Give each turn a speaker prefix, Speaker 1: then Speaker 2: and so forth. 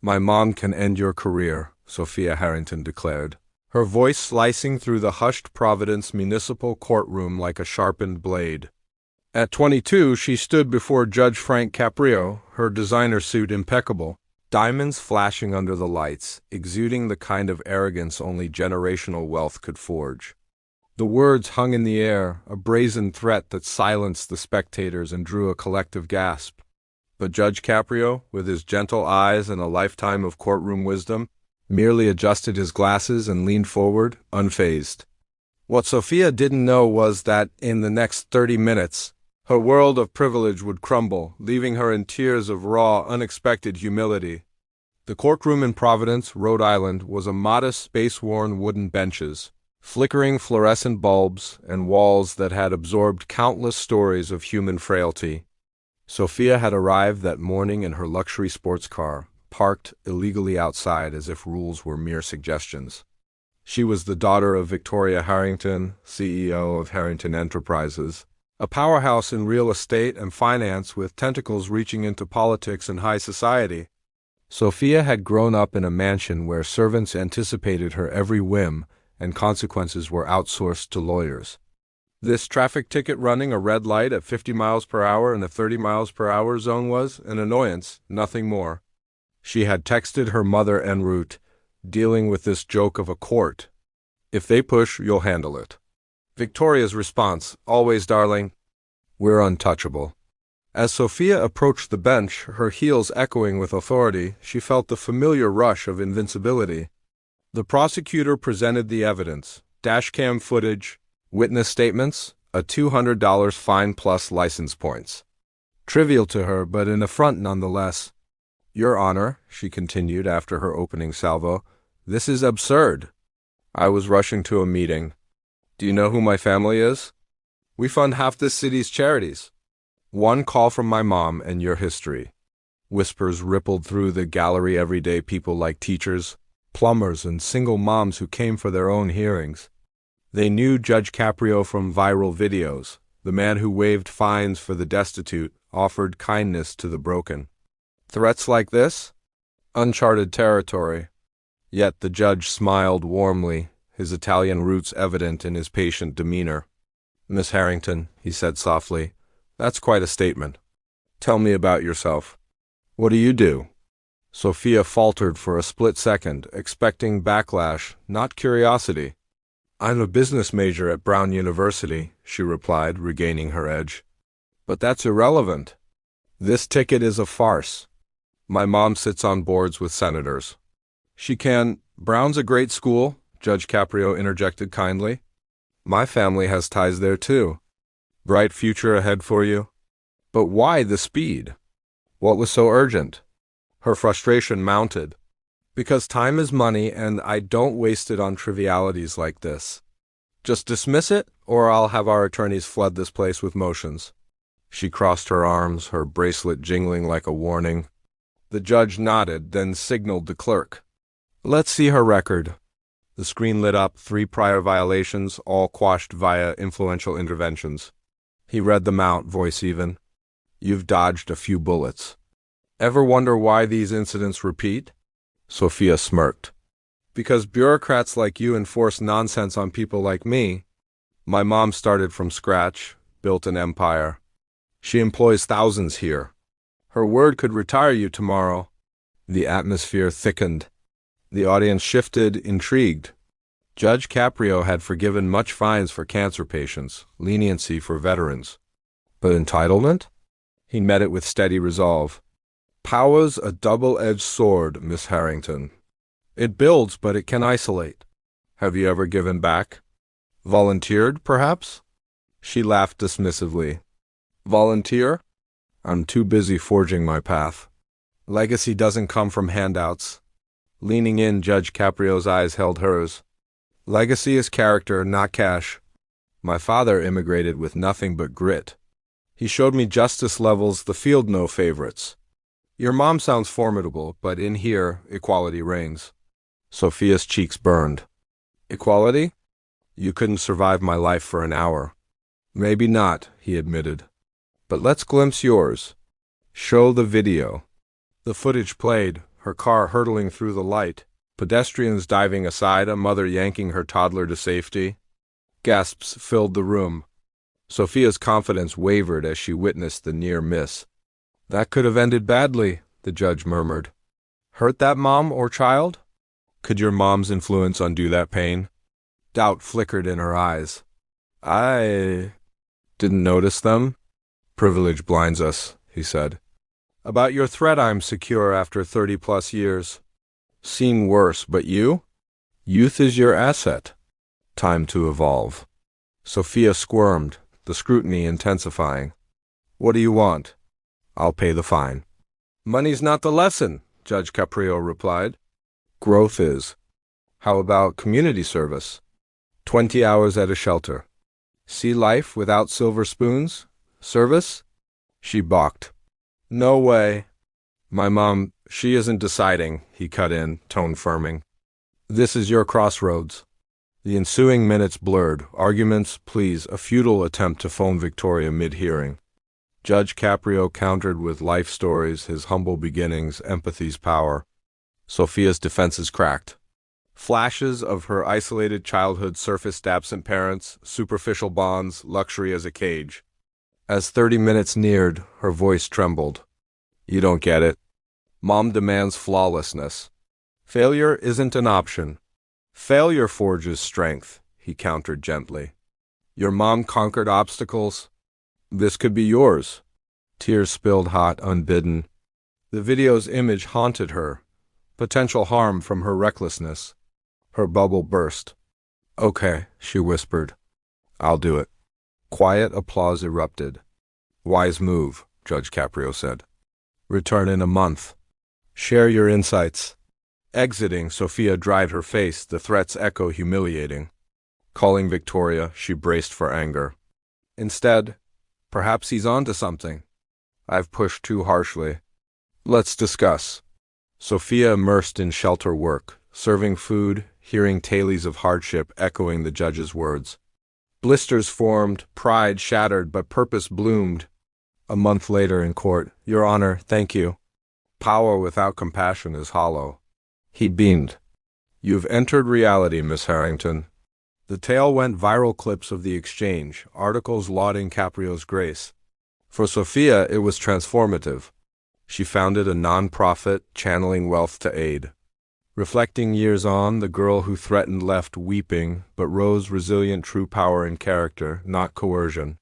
Speaker 1: My mom can end your career, Sophia Harrington declared, her voice slicing through the hushed Providence municipal courtroom like a sharpened blade. At 22, she stood before Judge Frank Caprio, her designer suit impeccable, diamonds flashing under the lights, exuding the kind of arrogance only generational wealth could forge. The words hung in the air, a brazen threat that silenced the spectators and drew a collective gasp. But Judge Caprio, with his gentle eyes and a lifetime of courtroom wisdom, merely adjusted his glasses and leaned forward, unfazed. What Sophia didn't know was that in the next 30 minutes, her world of privilege would crumble, leaving her in tears of raw, unexpected humility. The courtroom in Providence, Rhode Island, was a modest, space-worn wooden benches, flickering fluorescent bulbs, and walls that had absorbed countless stories of human frailty. Sophia had arrived that morning in her luxury sports car, parked illegally outside as if rules were mere suggestions. She was the daughter of Victoria Harrington, CEO of Harrington Enterprises, a powerhouse in real estate and finance with tentacles reaching into politics and high society. Sophia had grown up in a mansion where servants anticipated her every whim and consequences were outsourced to lawyers. This traffic ticket running a red light at 50 miles per hour in a 30 miles per hour zone was an annoyance, nothing more. She had texted her mother en route, dealing with this joke of a court. If they push, you'll handle it. Victoria's response, always darling, we're untouchable. As Sophia approached the bench, her heels echoing with authority, she felt the familiar rush of invincibility. The prosecutor presented the evidence, dashcam footage, witness statements, a $200 fine plus license points. Trivial to her, but an affront nonetheless. Your Honor, she continued after her opening salvo, this is absurd. I was rushing to a meeting. Do you know who my family is? We fund half this city's charities. One call from my mom and your history. Whispers rippled through the gallery. Everyday people like teachers, plumbers, and single moms who came for their own hearings. They knew Judge Caprio from viral videos, the man who waived fines for the destitute, offered kindness to the broken. Threats like this? Uncharted territory. Yet the judge smiled warmly, his Italian roots evident in his patient demeanor. Miss Harrington, he said softly, that's quite a statement. Tell me about yourself. What do you do? Sophia faltered for a split second, expecting backlash, not curiosity. I'm a business major at Brown University, she replied, regaining her edge. But that's irrelevant. This ticket is a farce. My mom sits on boards with senators. She can. Brown's a great school, Judge Caprio interjected kindly. My family has ties there too. Bright future ahead for you. But why the speed? What was so urgent? Her frustration mounted. Because time is money and I don't waste it on trivialities like this. Just dismiss it, or I'll have our attorneys flood this place with motions. She crossed her arms, her bracelet jingling like a warning. The judge nodded, then signaled the clerk. Let's see her record. The screen lit up, 3 prior violations, all quashed via influential interventions. He read them out, voice even. You've dodged a few bullets. Ever wonder why these incidents repeat? Sophia smirked. Because bureaucrats like you enforce nonsense on people like me. My mom started from scratch, built an empire. She employs thousands here. Her word could retire you tomorrow. The atmosphere thickened. The audience shifted, intrigued. Judge Caprio had forgiven much fines for cancer patients, leniency for veterans. But entitlement? He met it with steady resolve. Power's a double-edged sword, Miss Harrington. It builds, but it can isolate. Have you ever given back? Volunteered, perhaps? She laughed dismissively. Volunteer? I'm too busy forging my path. Legacy doesn't come from handouts. Leaning in, Judge Caprio's eyes held hers. Legacy is character, not cash. My father immigrated with nothing but grit. He showed me justice levels the field no favorites. Your mom sounds formidable, but in here, equality reigns. Sophia's cheeks burned. Equality? You couldn't survive my life for an hour. Maybe not, he admitted. But let's glimpse yours. Show the video. The footage played, her car hurtling through the light, pedestrians diving aside, a mother yanking her toddler to safety. Gasps filled the room. Sophia's confidence wavered as she witnessed the near miss. "That could have ended badly," the judge murmured. "Hurt that mom or child? Could your mom's influence undo that pain?" Doubt flickered in her eyes. "I didn't notice them." "Privilege blinds us," he said. "About your threat, I'm secure after 30-plus years. Seen worse, but you? Youth is your asset. Time to evolve." Sophia squirmed, the scrutiny intensifying. "What do you want?" "I'll pay the fine." "Money's not the lesson," Judge Caprio replied. "Growth is." "How about community service? 20 hours at a shelter. See life without silver spoons? Service?" She balked. "No way." "My mom, she isn't deciding," he cut in, tone firming. "This is your crossroads." The ensuing minutes blurred, arguments, pleas, a futile attempt to phone Victoria mid-hearing. Judge Caprio countered with life stories, his humble beginnings, empathy's power. Sophia's defenses cracked. Flashes of her isolated childhood surfaced: absent parents, superficial bonds, luxury as a cage. As 30 minutes neared, her voice trembled. "You don't get it. Mom demands flawlessness. Failure isn't an option. Failure forges strength," he countered gently. "Your mom conquered obstacles. This could be yours." Tears spilled hot, unbidden. The video's image haunted her. Potential harm from her recklessness. Her bubble burst. "Okay," she whispered. "I'll do it." Quiet applause erupted. "Wise move," Judge Caprio said. "Return in a month. Share your insights." Exiting, Sophia dried her face, the threat's echo humiliating. Calling Victoria, she braced for anger. Instead, "Perhaps he's on to something. I've pushed too harshly. Let's discuss." Sophia immersed in shelter work, serving food, hearing tales of hardship echoing the judge's words. Blisters formed, pride shattered, but purpose bloomed. A month later in court, "Your Honor, thank you." Power without compassion is hollow. He beamed. "You've entered reality, Miss Harrington." The tale went viral: clips of the exchange, articles lauding Caprio's grace. For Sophia, it was transformative. She founded a non-profit, channeling wealth to aid. Reflecting years on, the girl who threatened left weeping, but rose resilient, true power in character, not coercion.